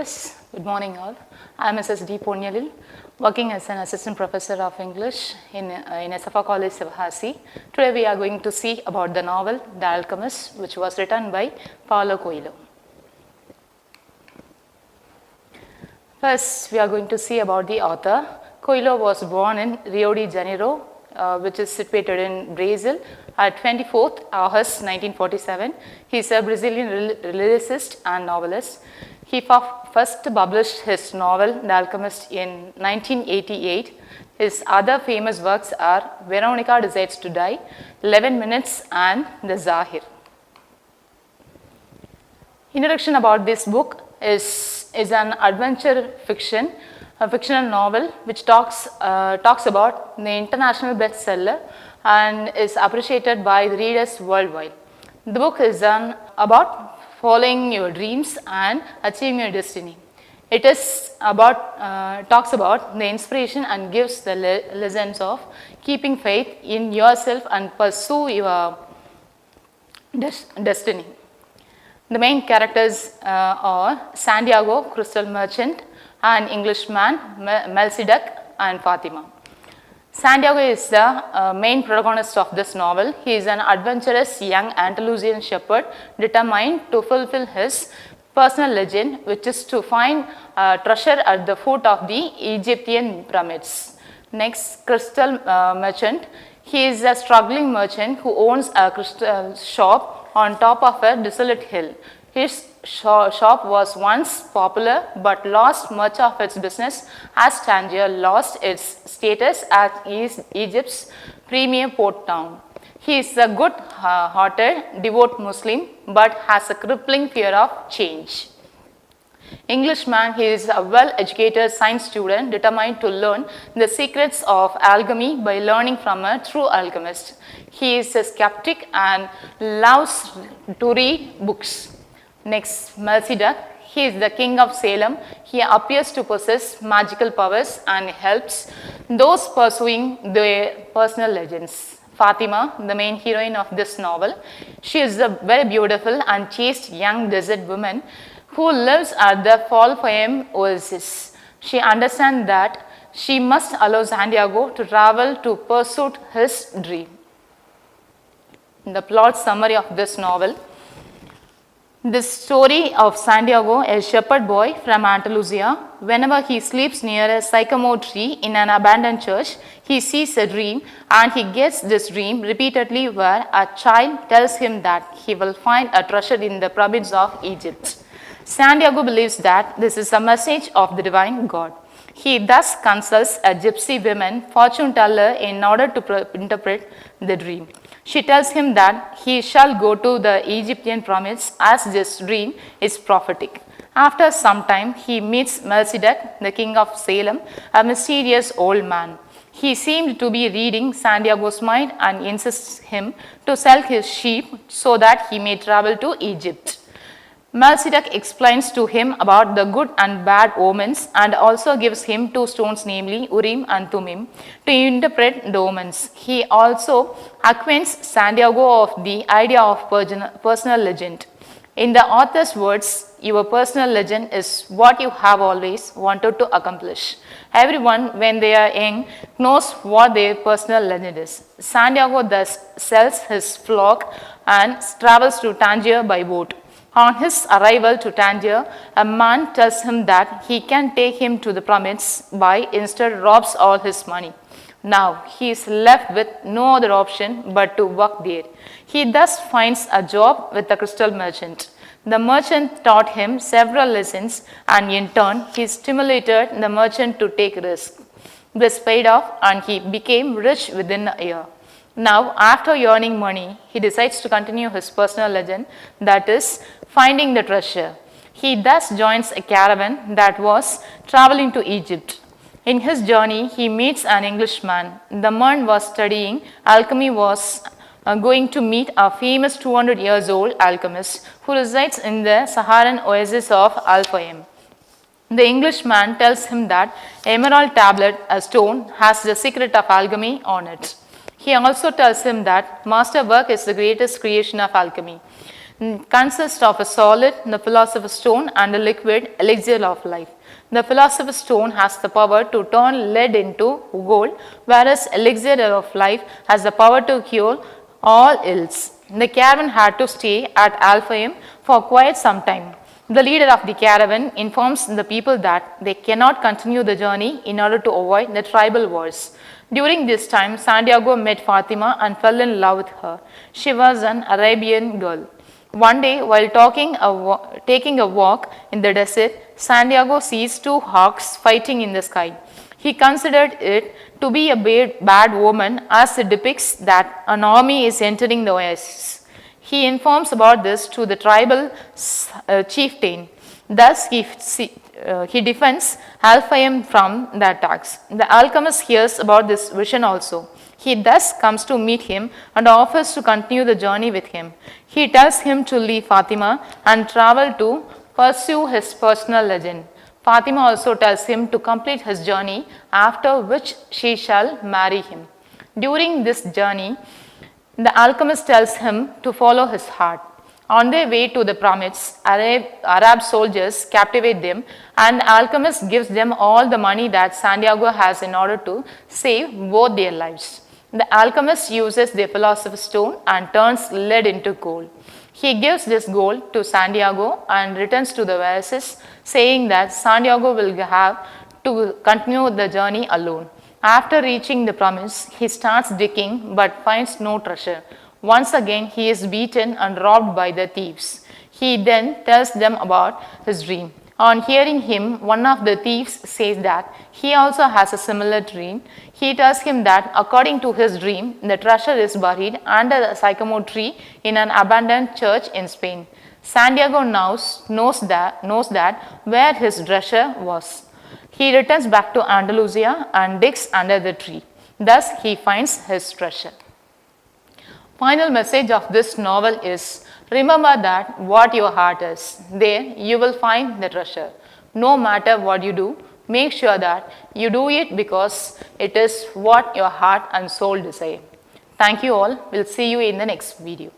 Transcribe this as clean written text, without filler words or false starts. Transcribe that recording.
English. Good morning all. I am Mrs.D.Ponezhil, working as an assistant professor of English in SFA College, Sivahasi. Today we are going to see about the novel The Alchemist, which was written by Paulo Coelho. First, we are going to see about the author. Coelho was born in Rio de Janeiro, which is situated in Brazil, at 24th August 1947. He is a Brazilian lyricist and novelist. He first published his novel, The Alchemist, in 1988. His other famous works are Veronica Decides to Die, 11 Minutes, and The Zahir. Introduction about this book is an adventure fiction, a fictional novel which talks about the international bestseller and is appreciated by the readers worldwide. The book is about following your dreams and achieving your destiny. It is talks about the inspiration and gives the lessons of keeping faith in yourself and pursue your destiny. The main characters are Santiago, crystal merchant, an Englishman, Melchizedek, and Fatima. Santiago is the main protagonist of this novel. He is an adventurous young Andalusian shepherd determined to fulfill his personal legend, which is to find treasure at the foot of the Egyptian pyramids. Next, crystal merchant. He is a struggling merchant who owns a crystal shop on top of a desolate hill. His shop was once popular but lost much of its business as Tangier lost its status as Egypt's premier port town. He is a good-hearted, devout Muslim but has a crippling fear of change. Englishman, he is a well-educated science student determined to learn the secrets of alchemy by learning from a true alchemist. He is a skeptic and loves to read books. Next, Melchizedek. He is the king of Salem. He appears to possess magical powers and helps those pursuing their personal legends. Fatima, the main heroine of this novel, she is a very beautiful and chaste young desert woman who lives at the Fall-Fayem oasis. She understands that she must allow Santiago to travel to pursue his dream. The plot summary of this novel. The story of Santiago, a shepherd boy from Andalusia. Whenever he sleeps near a sycamore tree in an abandoned church, he sees a dream, and he gets this dream repeatedly where a child tells him that he will find a treasure in the pyramids of Egypt. Santiago believes that this is a message of the divine God. He thus consults a gypsy woman fortune teller in order to interpret the dream. She tells him that he shall go to the Egyptian pyramids as this dream is prophetic. After some time, he meets Melchizedek, the king of Salem, a mysterious old man. He seemed to be reading Santiago's mind and insists him to sell his sheep so that he may travel to Egypt. Melchizedek explains to him about the good and bad omens and also gives him two stones, namely Urim and Thummim, to interpret the omens. He also acquaints Santiago of the idea of personal legend. In the author's words, your personal legend is what you have always wanted to accomplish. Everyone, when they are young, knows what their personal legend is. Santiago thus sells his flock and travels to Tangier by boat. On his arrival to Tangier, a man tells him that he can take him to the pyramids, but instead robs all his money. Now he is left with no other option but to work there. He thus finds a job with the crystal merchant. The merchant taught him several lessons, and in turn he stimulated the merchant to take risks. This paid off, and he became rich within a year. Now, after earning money, he decides to continue his personal legend, that is, finding the treasure. He thus joins a caravan that was traveling to Egypt. In his journey, he meets an Englishman. The man was studying alchemy, was going to meet a famous 200 years old alchemist who resides in the Saharan oasis of Al-Fayem. The Englishman tells him that emerald tablet, a stone, has the secret of alchemy on it. He also tells him that masterwork is the greatest creation of alchemy. consists of a solid, the philosopher's stone, and a liquid, elixir of life. The philosopher's stone has the power to turn lead into gold, whereas elixir of life has the power to cure all ills. The caravan had to stay at Alphaim for quite some time. The leader of the caravan informs the people that they cannot continue the journey in order to avoid the tribal wars. During this time, Santiago met Fatima and fell in love with her. She was an Arabian girl. One day, while taking a walk in the desert, Santiago sees two hawks fighting in the sky. He considered it to be a bad omen as it depicts that an army is entering the oasis. He informs about this to the tribal chieftain. Thus, he defends Alphaim from the attacks. The alchemist hears about this vision also. He thus comes to meet him and offers to continue the journey with him. He tells him to leave Fatima and travel to pursue his personal legend. Fatima also tells him to complete his journey, after which she shall marry him. During this journey, the alchemist tells him to follow his heart. On their way to the pyramids, Arab soldiers captivate them, and the alchemist gives them all the money that Santiago has in order to save both their lives. The alchemist uses the philosopher's stone and turns lead into gold. He gives this gold to Santiago and returns to the oasis, saying that Santiago will have to continue the journey alone. After reaching the pyramids, he starts digging but finds no treasure. Once again, he is beaten and robbed by the thieves. He then tells them about his dream. On hearing him, one of the thieves says that he also has a similar dream. He tells him that according to his dream, the treasure is buried under a sycamore tree in an abandoned church in Spain. Santiago now knows that where his treasure was. He returns back to Andalusia and digs under the tree. Thus, he finds his treasure. Final message of this novel is, remember that what your heart is, there you will find the treasure. No matter what you do, make sure that you do it because it is what your heart and soul desire. Thank you all. We'll see you in the next video.